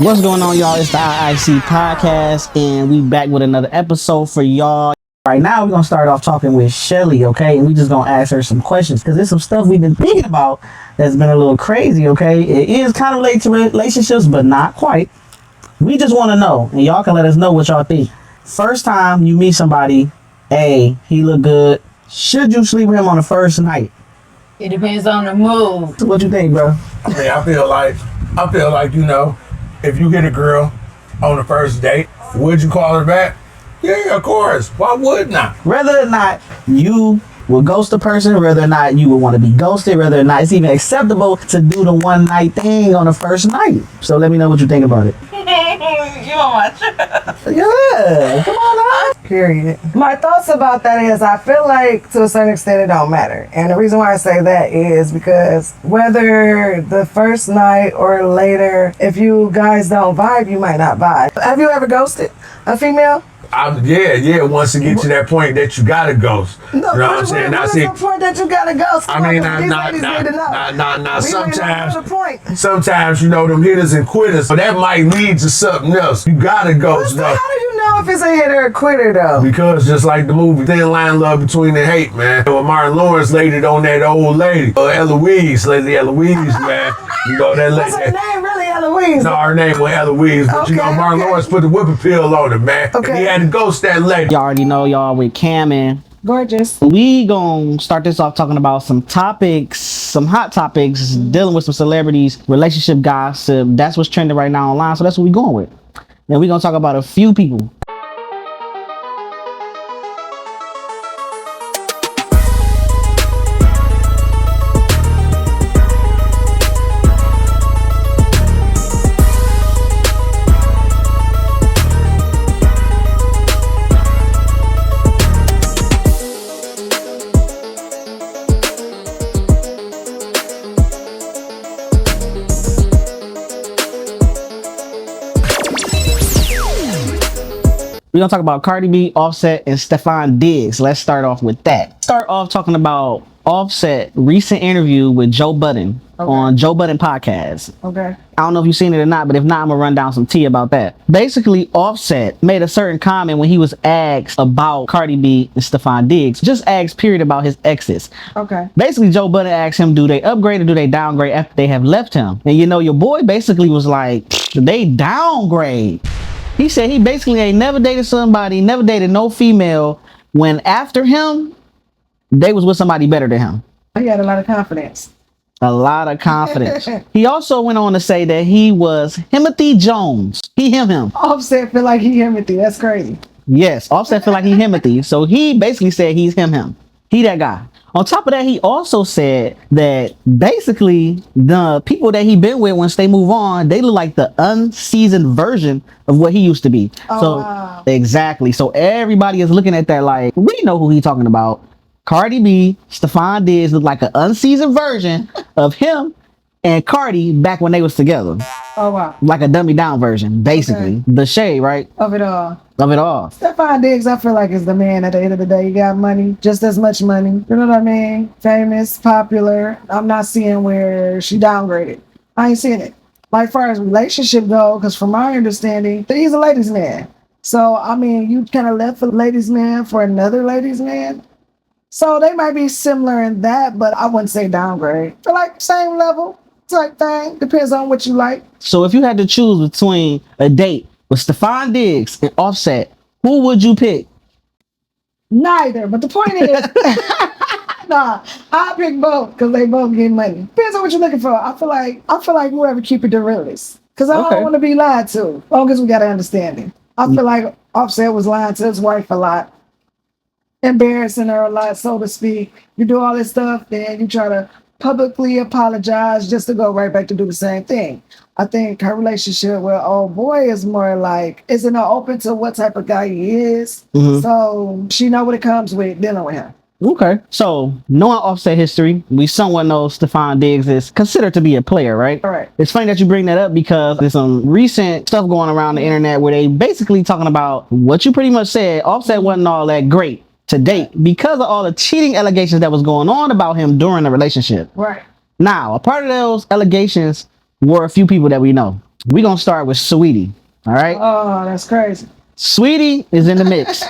What's going on, y'all? It's the iicpodcast, and we back with another episode for y'all. Right now, we're gonna start off talking with Shelly, okay? And we just gonna ask her some questions because there's some stuff we've been thinking about that's been a little crazy, okay? It is kind of related to relationships, but not quite. We just want to know, and y'all can let us know what y'all think. First time you meet somebody, hey, he look good. Should you sleep with him on the first night? It depends on the mood. What you think, bro? I mean, I feel like, you know, if you hit a girl on the first date, would you call her back? Yeah, of course. Why wouldn't I? Whether or not you will ghost a person, whether or not you would want to be ghosted, whether or not it's even acceptable to do the one night thing on the first night. So let me know what you think about it. You on my trip. Yeah, come on now. Period. My thoughts about that is I feel like to a certain extent it don't matter. And the reason why I say that is because whether the first night or later, if you guys don't vibe, you might not vibe. Have you ever ghosted a female? Yeah. Once it gets to that point that you gotta ghost. You know what I'm saying? What is the point that you gotta ghost? I mean, sometimes, you know, them hitters and quitters, but that might lead to something else. You gotta ghost, though. How do you know if it's a hitter or quitter, though? Because just like the movie Thin Line Love Between the Hate, man. When Martin Lawrence laid it on that old lady, Lady Eloise, man. You know that lady. What's her name, really, Eloise? No, her name was Eloise, but you know, Martin Lawrence put the whipping pill on her, man. Okay. And he had to ghost that lady. Y'all already know y'all with Cam and Gorgeous. we gonna start this off talking about some topics, some hot topics, dealing with some celebrities, relationship gossip. That's what's trending right now online, so that's what we going with. And we gonna talk about a few people. We're gonna talk about Cardi B, Offset, and Stefan Diggs. Let's start off with that. Start off talking about Offset recent interview with Joe Budden on Joe Budden podcast. Okay. I don't know if you've seen it or not, but if not, I'm gonna run down some tea about that. Basically, Offset made a certain comment when he was asked about Cardi B and Stefan Diggs. Just asked, period, about his exes. Okay. Basically, Joe Budden asked him, do they upgrade or do they downgrade after they have left him? And you know, your boy basically was like, they downgrade. He said he basically ain't never dated somebody, never dated no female, when after him, they was with somebody better than him. He had a lot of confidence. A lot of confidence. He also went on to say that he was Timothy Jones. Him. Offset feel like he Timothy. That's crazy. Yes, Offset feel like he Timothy. So he basically said he's him. He that guy. On top of that, he also said that basically the people that he been with once they move on, they look like the unseasoned version of what he used to be. Wow. Exactly. So everybody is looking at that like, we know who he talking about. Cardi B, Stefan Diggs look like an unseasoned version of him and Cardi back when they was together. Oh, wow. Like a dummy down version, basically. Okay. The shade, right? Of it all. Of it all. Stefan Diggs, I feel like, is the man at the end of the day. He got money, just as much money. You know what I mean? Famous, popular. I'm not seeing where she downgraded. I ain't seeing it. Like, far as relationship go, because from my understanding, he's a ladies' man. So, I mean, you kind of left a ladies' man for another ladies' man. So they might be similar in that, but I wouldn't say downgrade. They're like same level type thing. Depends on what you like. So if you had to choose between a date with Stefan Diggs and Offset, who would you pick? Neither. But the point is, nah, I pick both because they both get money. Depends on what you're looking for. I feel like whoever keep it the realest. Because I don't want to be lied to. As long as we got an understanding. I feel like Offset was lying to his wife a lot. Embarrassing her a lot, so to speak. You do all this stuff, then you try to publicly apologize just to go right back to do the same thing. I think her relationship with old boy is more like, isn't open to what type of guy he is. Mm-hmm. So she know what it comes with dealing with him. Okay. So knowing Offset history, we somewhat know Stefan Diggs is considered to be a player, right? All right. It's funny that you bring that up because there's some recent stuff going around the internet where they basically talking about what you pretty much said. Offset wasn't all that great to date because of all the cheating allegations that was going on about him during the relationship. Right. Now, a part of those allegations were a few people that we know. We gonna start with Sweetie. All right. Oh, that's crazy. Sweetie is in the mix.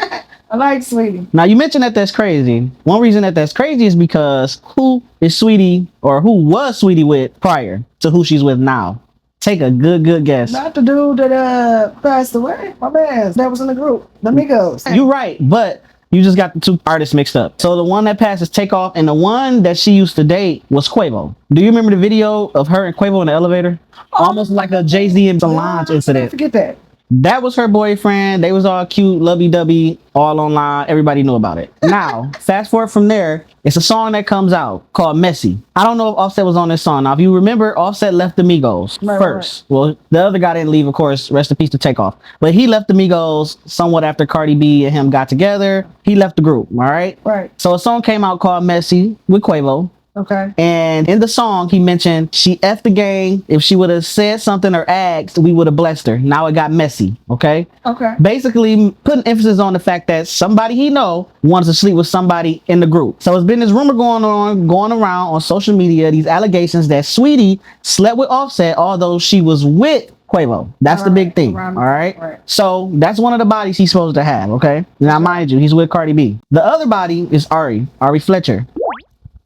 I like Sweetie. Now you mentioned that that's crazy. One reason that that's crazy is because who is Sweetie or who was Sweetie with prior to who she's with now? Take a good guess. Not the dude that passed away. My man, that was in the group. The Migos. You're right, but you just got the two artists mixed up. So the one that passed is Takeoff, and the one that she used to date was Quavo. Do you remember the video of her and Quavo in the elevator? Almost like a Jay-Z and Solange incident. Forget that. That was her boyfriend. They was all cute, lovey-dovey, all online. Everybody knew about it. Now, fast forward from there, it's a song that comes out called Messy. I don't know if Offset was on this song. Now, if you remember, Offset left the Migos first. Right. Well, the other guy didn't leave, of course. Rest in peace to Takeoff. But he left the Migos somewhat after Cardi B and him got together. He left the group, all right? Right. So a song came out called Messy with Quavo. Okay. And in the song, he mentioned she effed the gang. If she would have said something or asked, we would have blessed her. Now it got messy. Okay. Okay. Basically, putting emphasis on the fact that somebody he know wants to sleep with somebody in the group. So it's been this rumor going around on social media. These allegations that Sweetie slept with Offset, although she was with Quavo. That's the big thing. All right. So that's one of the bodies he's supposed to have. Okay. Now, mind you, he's with Cardi B. The other body is Ari Fletcher.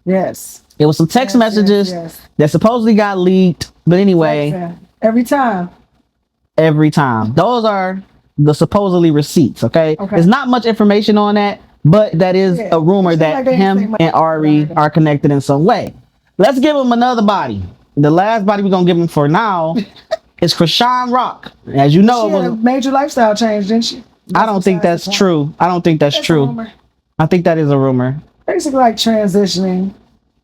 Yes. It was some text messages that supposedly got leaked. But anyway. Every time. Those are the supposedly receipts, okay? There's not much information on that, but that is a rumor that him and Ari are connected in some way. Let's give him another body. The last body we're going to give him for now is Krishan Rock. As you know, she had a major lifestyle change, didn't she? I don't think that's true. I don't think that's true. I think that is a rumor. Basically like transitioning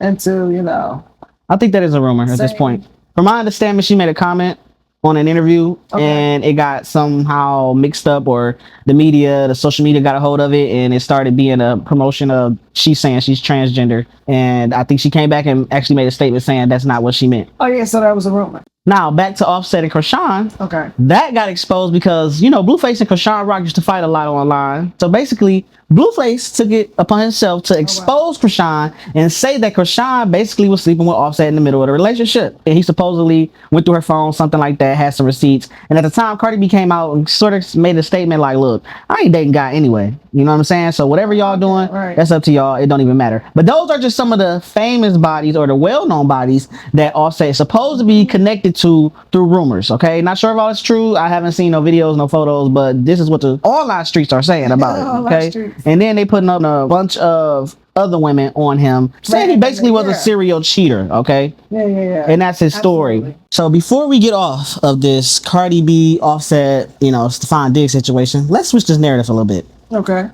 into, you know. I think that is a rumor at this point. From my understanding, she made a comment on an interview and it got somehow mixed up, or the social media got a hold of it, and it started being a promotion of she's saying she's transgender. And I think she came back and actually made a statement saying that's not what she meant. Oh yeah, so that was a rumor. Now back to Offset and Krishan. Okay. That got exposed because, you know, Blueface and Krishan Rock used to fight a lot online. So basically, Blueface took it upon himself to expose Krishan and say that Krishan basically was sleeping with Offset in the middle of the relationship. And he supposedly went through her phone, something like that, had some receipts. And at the time, Cardi B came out and sort of made a statement like, look, I ain't dating guy anyway. You know what I'm saying? So whatever y'all doing, that's up to y'all. It don't even matter. But those are just some of the famous bodies or the well-known bodies that Offset is supposed to be connected to through rumors. Okay, not sure if all it's true. I haven't seen no videos, no photos, but this is what the online streets are saying about it. Okay, and then they putting up a bunch of other women on him, saying he basically was a serial cheater. Okay, and that's his story. So before we get off of this Cardi B, Offset, you know, Stephon Diggs situation, let's switch this narrative a little bit. Okay.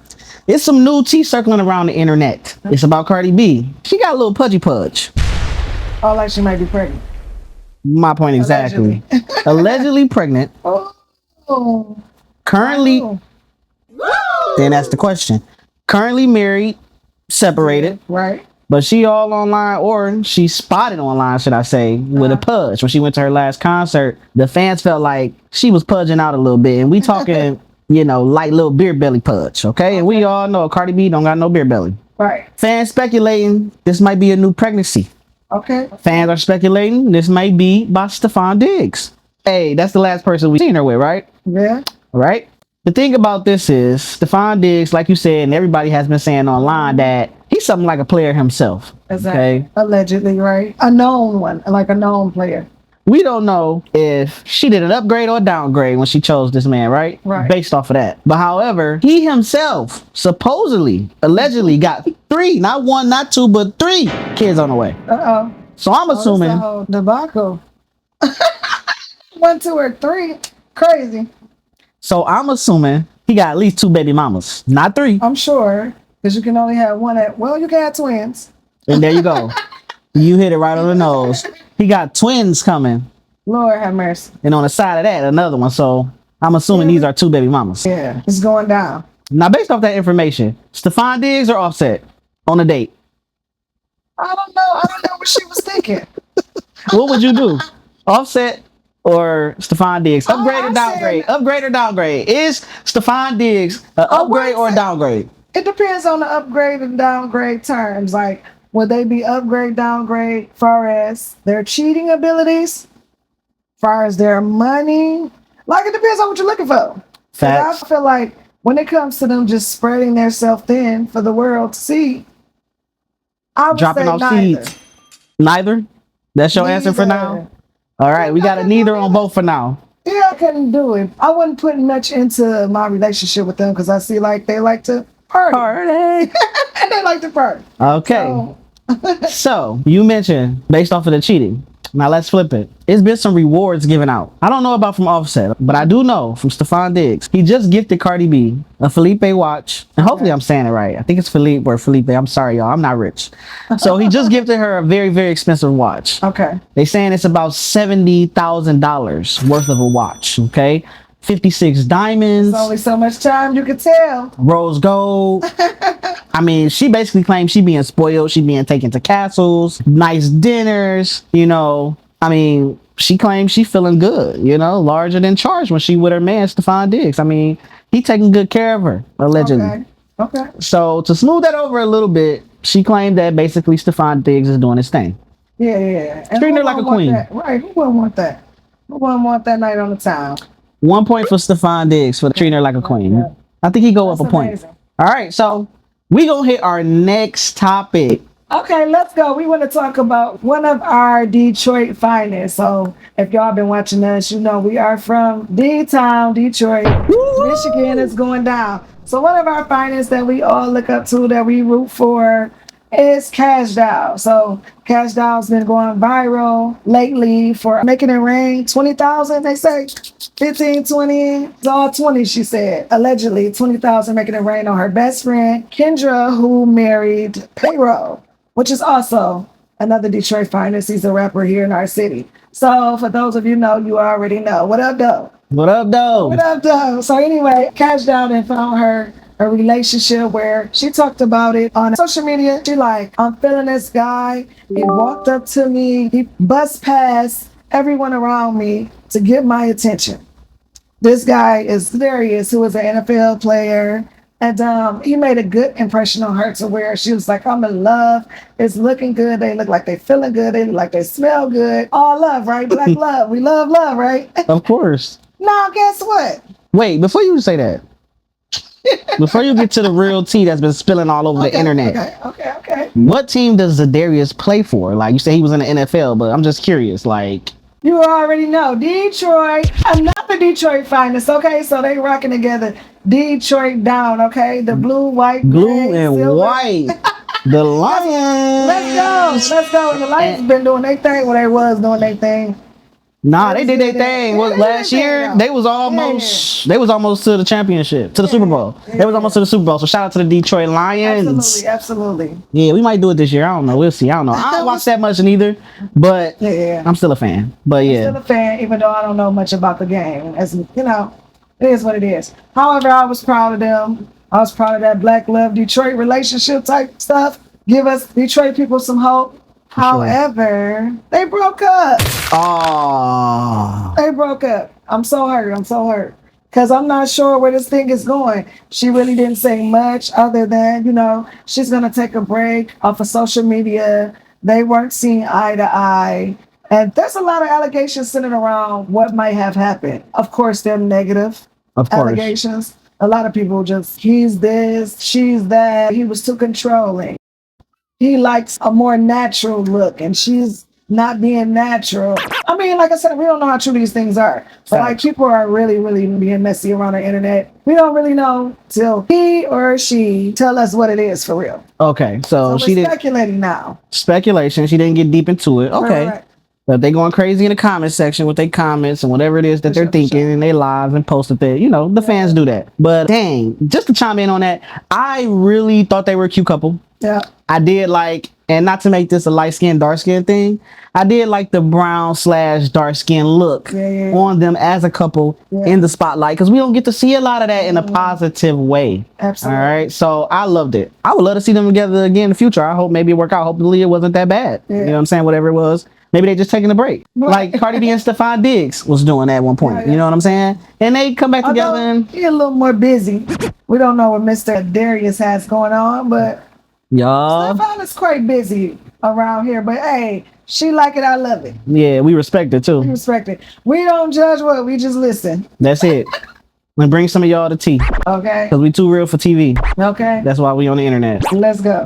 It's some new tea circling around the internet. It's about Cardi B. She got a little pudgy pudge. Oh, like she might be pregnant. My point exactly. Allegedly pregnant. Oh. Currently, then that's the question. Currently married, separated. Right. But she all online, or she spotted online, should I say, with a pudge. When she went to her last concert, the fans felt like she was pudging out a little bit. And we talking, you know, light little beer belly pudge, okay? And we all know Cardi B don't got no beer belly. Right. Fans speculating this might be a new pregnancy. Okay. Fans are speculating this might be by Stephon Diggs. Hey, that's the last person we've seen her with, right? Yeah. Right? The thing about this is, Stephon Diggs, like you said, and everybody has been saying online that he's something like a player himself. Exactly. Okay? Allegedly, right? A known one, like a known player. We don't know if she did an upgrade or downgrade when she chose this man, right? Right. Based off of that. But however, he himself supposedly, allegedly got 3, not 1, not 2, but 3 kids on the way. Uh-oh. So I'm assuming... That's the whole debacle. 1, 2, or 3. Crazy. So I'm assuming he got at least 2 baby mamas, not 3. I'm sure, because you can only have one you can have twins. And there you go. You hit it right on the nose. He got twins coming. Lord have mercy. And on the side of that, another one. So I'm assuming these are 2 baby mamas. Yeah, it's going down. Now, based off that information, Stephon Diggs or Offset on a date? I don't know what she was thinking. What would you do? Offset or Stephon Diggs? Upgrade or downgrade? Upgrade or downgrade? Is Stephon Diggs an upgrade or a downgrade? It depends on the upgrade and downgrade terms. Like, would they be upgrade, downgrade, far as their cheating abilities? far as their money, like it depends on what you're looking for. 'Cause Facts. I feel like when it comes to them just spreading their self thin for the world to see, I would Dropping say off neither. seeds. Neither? That's your answer for now? Neither. All right, we got a neither on both for now. Yeah, I couldn't do it. I wouldn't put much into my relationship with them because I see like they like to party. Party. And they like to party. Okay. So, So you mentioned based off of the cheating. Now let's flip it. It's been some rewards given out. I don't know about from Offset, but I do know from Stefan Diggs. He just gifted Cardi B a Felipe watch. And hopefully I'm saying it right. I think it's Philippe or Felipe. I'm sorry, y'all. I'm not rich. So he just gifted her a very, very expensive watch. okay. They saying it's about $70,000 worth of a watch. Okay. 56 diamonds, There's only so much time you can tell. rose gold. I mean, she basically claims she being spoiled. She being taken to castles, nice dinners, you know. I mean, she claims she feeling good, you know, larger than charge when she with her man, Stefan Diggs. I mean, he taking good care of her, allegedly. Okay. So to smooth that over a little bit, she claimed that basically Stefan Diggs is doing his thing. Yeah. And Treating who her like a wouldn't want queen. that? Right. Who wouldn't want that? Who wouldn't want that night on the town? 1 point for Stefan Diggs for treating her like a queen. Yeah. I think he go up That's a point. amazing. All right, so we gonna hit our next topic. Okay, let's go. We want to talk about one of our Detroit finest. So if y'all been watching us, you know we are from D-Town, Detroit. Michigan is going down. So one of our finest that we all look up to, that we root for, is Cash Doll. So Cash Doll's been going viral lately for making it rain. 20,000, they say. 15, 20, it's all 20, she said. Allegedly, 20,000 making it rain on her best friend, Kendra, who married Payroll, which is also another Detroit finest. He's a rapper here in our city. So for those of you know, you already know. What up, though? What up, though? What up, though? So anyway, Cash Doll and found her a relationship where she talked about it on social media. She like, I'm feeling this guy. He walked up to me. He buzzed past everyone around me to get my attention. This guy is ZADARIUS, who is an NFL player. And he made a good impression on her to where she was like, I'm in love. It's looking good. They look like they feeling good. They look like they smell good. All love, right? Black love. We love love, right? Of course. Now, guess what? Wait, before you say that, before you get to the real tea that's been spilling all over the internet, Okay. what team does ZADARIUS play for? Like, you say he was in the NFL, but I'm just curious. Like, You already know. Detroit, another Detroit finest, okay? So they rocking together. Detroit down, okay? The blue, white, blue gray, and silver. white, the Lions. Let's go. And the Lions been doing their thing. Well, they was doing their thing. Nah, they did their thing. Yeah, they Last did their year, thing, they was almost to the championship, to the Super Bowl. They was almost to the Super Bowl. So shout out to the Detroit Lions. Absolutely. Yeah, we might do it this year. I don't know. We'll see. I don't know. I don't watch that much neither, but Yeah. I'm still a fan. But I'm yeah, still a fan, even though I don't know much about the game. As you know, it is what it is. However, I was proud of them. I was proud of that Black Love Detroit relationship type stuff. Give us Detroit people some hope. However, they broke up. oh, They broke up. I'm so hurt. Because I'm not sure where this thing is going. She really didn't say much other than, she's going to take a break off of social media. They weren't seeing eye to eye. And there's a lot of allegations sitting around what might have happened. Of course, they're negative of course. allegations. A lot of people just, he's this, she's that. He was too controlling. He likes a more natural look, and she's not being natural. I mean, like I said, we don't know how true these things are. But like, people are really, really being messy around the internet. We don't really know till he or she tell us what it is for real. Okay, so So she we're did speculating now. speculation. She didn't get deep into it. Okay. Right. But they going crazy in the comment section with their comments and whatever it is that they're thinking and they lives and posted that, the fans do that. But dang, just to chime in on that, I really thought they were a cute couple. Yeah. I did like, and not to make this a light skin, dark skin thing, I did like the brown / dark skin look on them as a couple in the spotlight, because we don't get to see a lot of that in a positive way. Absolutely. All right. So I loved it. I would love to see them together again in the future. I hope maybe it work out. Hopefully it wasn't that bad. You know what I'm saying? Whatever it was. Maybe they just taking a break. Right. Like Cardi B and Stefan Diggs was doing at one point. You know what I'm saying? And they come back together and He's a little more busy. We don't know what Mr. Darius has going on, but y'all. Stefan is quite busy around here. But hey, She like it, I love it. Yeah, we respect it We too. respect it. We don't judge what, we just listen. That's it. And bring some of y'all to tea. Okay. Because we too real for TV. Okay. That's why we on the internet. Let's go.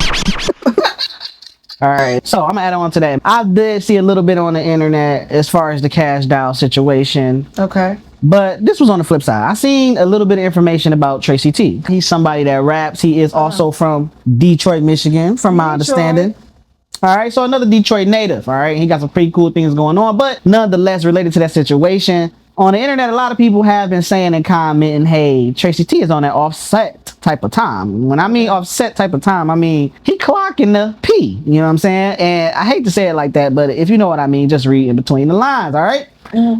All right. So I'm going to add on to that. I did see a little bit on the internet as far as the cash doll situation. Okay. But this was on the flip side. I seen a little bit of information about Tracy T. He's somebody that raps. He is also from Detroit, Michigan, from my understanding. All right, so another Detroit native. All right, he got some pretty cool things going on, but nonetheless, related to that situation, on the internet, a lot of people have been saying and commenting, hey, Tracy T is on that offset type of time. When I mean offset type of time, I mean he clocking the P. You know what I'm saying? And I hate to say it like that, but if you know what I mean, just read in between the lines. All right,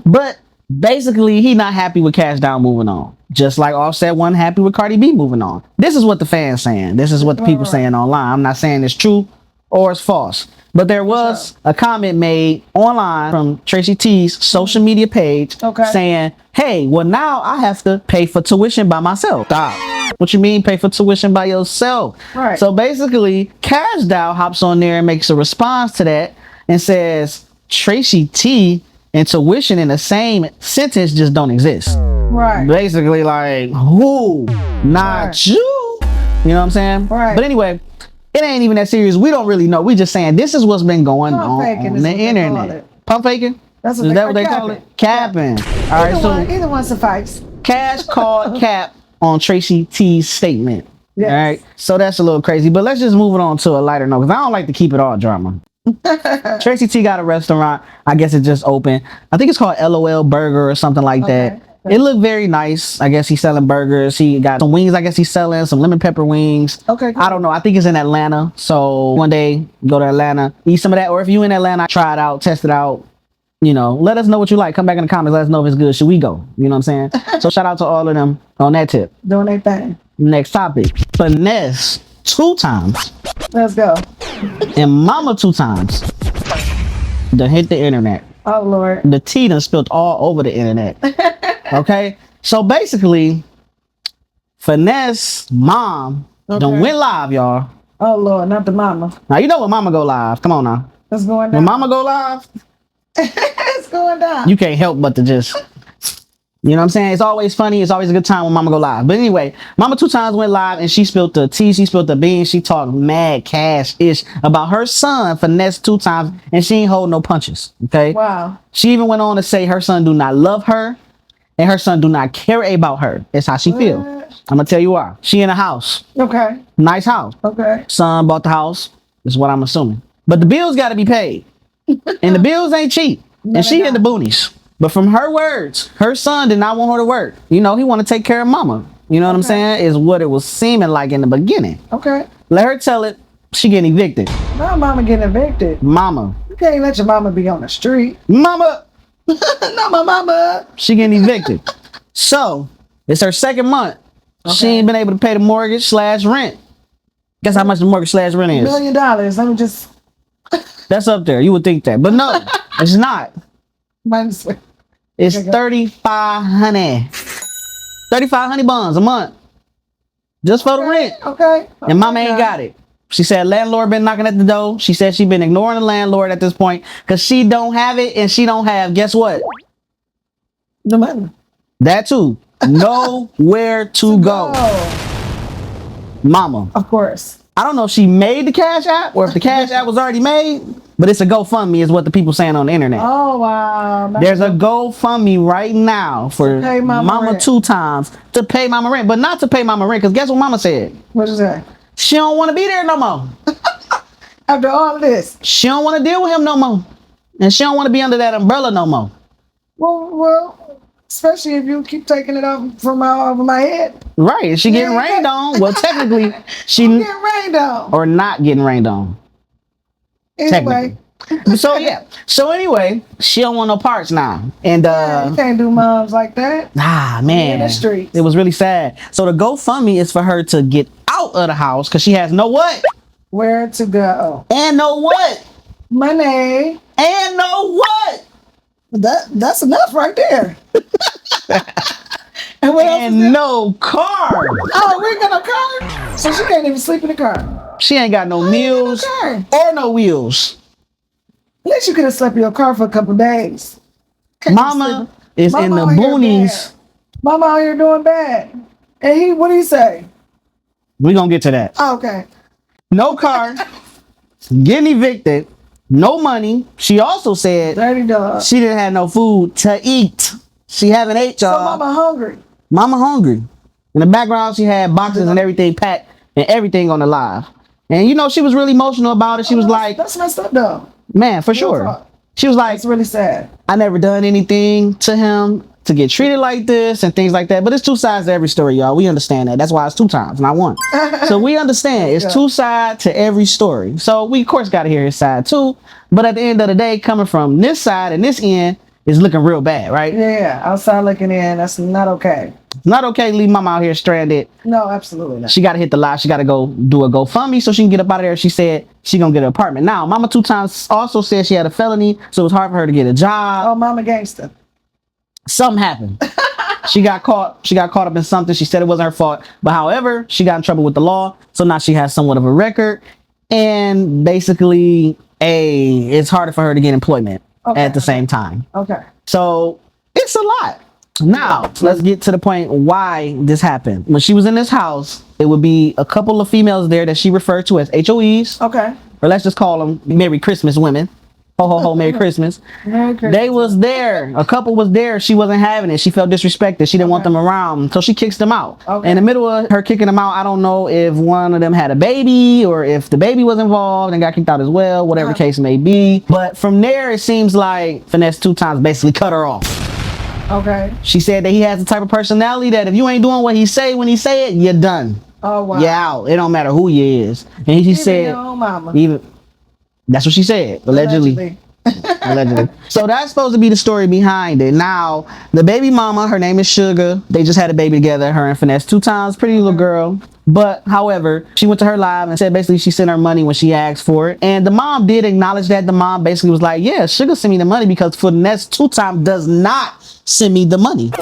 but basically, he not happy with Cash Down moving on. Just like Offset wasn't happy with Cardi B moving on. This is what the fans saying. This is what the people saying online. I'm not saying it's true or it's false. But there was a comment made online from Tracy T's social media page saying, hey, well now I have to pay for tuition by myself. Stop. What you mean pay for tuition by yourself? Right. So basically, Cash Down hops on there and makes a response to that and says, Tracy T and tuition in the same sentence just don't exist. Right. Basically, like, who? Not you. You know what I'm saying? Right. But anyway, it ain't even that serious. We don't really know. We just saying this is what's been going on is the what they call internet. it. Pump faking? That's what Is they that call what they call it? Capping. All right, so Either one suffice. Cash called cap on Tracy T's statement. Yes. All right, so that's a little crazy. But let's just move it on to a lighter note because I don't like to keep it all drama. Tracy T got a restaurant. I guess it just opened. I think it's called LOL Burger or something like that. It looked very nice. I guess he's selling burgers. He got some wings. I guess he's selling some lemon pepper wings. Okay, cool. I don't know. I think it's in Atlanta. So one day, go to Atlanta, eat some of that. Or if you in Atlanta, try it out, test it out. You know, let us know what you like. Come back in the comments. Let us know if it's good. Should we go? You know what I'm saying? So shout out to all of them on that tip. Doing their thing. Next topic. Finesse2Tymes Let's go. and Mama 2Tymes done hit the internet. Oh, Lord. The tea done spilled all over the internet. Okay? So basically, Finesse mom done went live, y'all. Oh, Lord. Not the mama. Now, you know when mama go live. Come on now. It's going When down. mama go live, It's going down. you can't help but to just... You know what I'm saying? It's always funny. It's always a good time when mama go live. But anyway, Mama 2Tymes went live and she spilled the tea. She spilled the beans. She talked mad cash-ish about her son, Finesse2Tymes, and she ain't hold no punches. Okay? Wow. She even went on to say her son do not love her and her son do not care about her. It's how she feel. I'm going to tell you why. She in a house. Okay. Nice house. Okay. Son bought the house. Is what I'm assuming. But the bills got to be paid. And the bills ain't cheap. And she in the boonies. But from her words, her son did not want her to work. You know, he want to take care of mama. You know what I'm saying? Is what it was seeming like in the beginning. Okay. Let her tell it. She getting evicted. Now mama getting evicted. Mama. You can't let your mama be on the street. Mama. Not my mama. She getting evicted. So, it's her second month. She ain't been able to pay the mortgage / rent. Guess how much the mortgage / rent $1 is? million. Let me just... That's up there. You would think that. But no, it's not. Minus... It's 3,500. 3,500 bonds a month. Just for the rent. Okay. And mama ain't got it. She said landlord been knocking at the door. She said she been ignoring the landlord at this point because she don't have it and she don't have, guess what? The money. That too. Nowhere to go. Mama. Of course. I don't know if she made the Cash App or if the Cash App was already made, but it's a GoFundMe is what the people saying on the internet. Oh, wow. There's a GoFundMe right now for pay mama rent. 2Tymes to pay mama rent, but not to pay mama rent because guess what mama said? What is that? She don't want to be there no more. After all of this. She don't want to deal with him no more. And she don't want to be under that umbrella no more. Well, especially if you keep taking it off from over my head. Right. She getting rained on. Well, technically, she... I'm getting rained on. Or not getting rained on. Anyway. So, yeah. So, anyway, she don't want no parts now. And, You can't do moms like that. man. In the streets. It was really sad. So, the GoFundMe is for her to get out of the house because she has no what? Where to go. And no what? Money. And no what? That's enough right there. And what else is there? no car. Oh, we ain't got no car? So she can't even sleep in the car. She ain't got no meals car. or no wheels. At least you could have slept in your car for a couple days. Can't you Mama sleep- is in the out here boonies. bad. Mama out here doing bad. And what did he say? We gonna get to that. Oh, okay. No car, getting evicted, no money. She also said Dirty dog. she didn't have no food to eat. She haven't ate, So y'all. mama hungry. Mama hungry. In the background, she had boxes and everything packed and everything on the live. And you know, she was really emotional about it. She was like, That's messed up though. man, for sure. talk. She was like, It's really sad. I never done anything to him to get treated like this and things like that. But it's two sides to every story, y'all. We understand that. That's why it's 2 times, not 1. So we understand it's 2 sides to every story. So we, of course, got to hear his side too. But at the end of the day, coming from this side and this end is looking real bad, right? Yeah, outside looking in, that's not okay. Not okay to leave mama out here stranded. No, absolutely not. She got to hit the lot. She got to go do a GoFundMe so she can get up out of there. She said she gonna get an apartment. Now, mama 2 times also said she had a felony, so it was hard for her to get a job. Oh, mama gangster. Something happened. She got caught up in something. She said it wasn't her fault. But however, she got in trouble with the law. So now she has somewhat of a record. And basically, it's harder for her to get employment at the same time. Okay. So it's a lot. Now, let's get to the point why this happened. When she was in this house, it would be a couple of females there that she referred to as HOEs. Okay. Or let's just call them Merry Christmas women. Ho, ho, ho, Merry Christmas. Merry Christmas. They was there. A couple was there. She wasn't having it. She felt disrespected. She didn't want them around. So she kicks them out. Okay. In the middle of her kicking them out, I don't know if one of them had a baby or if the baby was involved and got kicked out as well, whatever the case may be. But from there, it seems like Finesse2Tymes basically cut her off. Okay. She said that he has the type of personality that if you ain't doing what he say when he say it, you're done. Oh, wow. You're out. It don't matter who you is. And she Even said, your own mama. that's what she said, allegedly. Allegedly. So that's supposed to be the story behind it. Now, the baby mama, her name is Sugar. They just had a baby together, her and Finesse2Tymes, pretty little girl. But however, she went to her live and said basically she sent her money when she asked for it. And the mom did acknowledge that. The mom basically was like, yeah, Sugar sent me the money because Finesse2Tymes does not send me the money.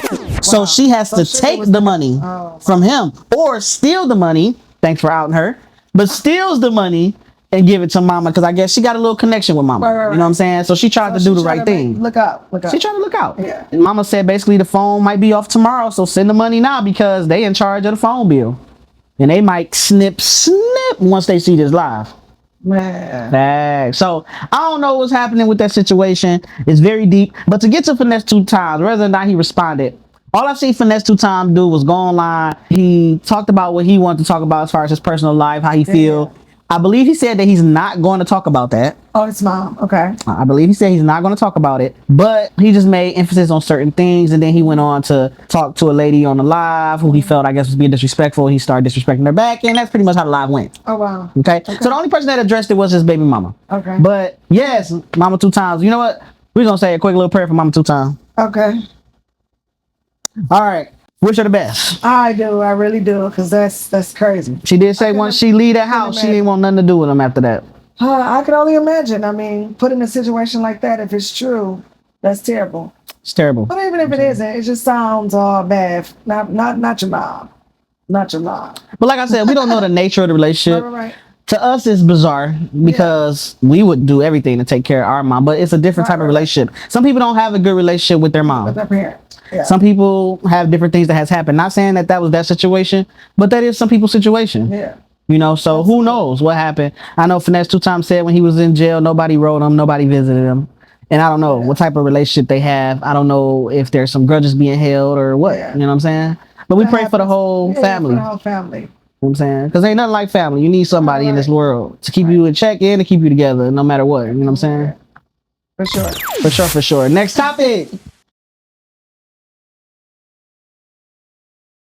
So she has to take the money from him or steal the money. Thanks for outing her. But steals the money and give it to mama because I guess she got a little connection with mama. Right. You know what I'm saying? So she tried to do the right thing. Look out. She tried to look out. Yeah. And mama said basically the phone might be off tomorrow, so send the money now because they in charge of the phone bill. And they might snip once they see this live. Man. Dang. So I don't know what's happening with that situation. It's very deep. But to get to Finesse2Tymes, whether or not he responded, all I see Finesse2Tymes do was go online. He talked about what he wanted to talk about as far as his personal life, how he feel. I believe he said that he's not going to talk about that. Oh, it's mom. Okay. I believe he said he's not going to talk about it, but he just made emphasis on certain things, and then he went on to talk to a lady on the live who he felt, I guess, was being disrespectful. He started disrespecting her back, and that's pretty much how the live went. Oh, wow. Okay? So the only person that addressed it was his baby mama. Okay. But yes, mama 2 times. You know what? We're going to say a quick little prayer for mama 2 times. Okay. All right. Wish her the best. I do. I really do. Because that's crazy. She did say once she leave that house, she ain't want nothing to do with him after that. I can only imagine. I mean, put in a situation like that, if it's true, that's terrible. It's terrible. But even if it isn't, it just sounds all bad. Not your mom. Not your mom. But like I said, we don't know the nature of the relationship. Right. To us, it's bizarre because we would do everything to take care of our mom, but it's a different type of relationship. Some people don't have a good relationship with their mom. With their parents. Yeah. Some people have different things that has happened. Not saying that was that situation, but that is some people's situation. Yeah. You know, so who knows what happened? I know Finesse2Tymes said when he was in jail, nobody wrote him, nobody visited him. And I don't know what type of relationship they have. I don't know if there's some grudges being held or what. Yeah. You know what I'm saying? But we pray for the whole family. For the whole family. You know what I'm saying? Because ain't nothing like family. You need somebody in this world to keep you in check and to keep you together no matter what. You know what I'm saying? For sure. For sure. Next topic.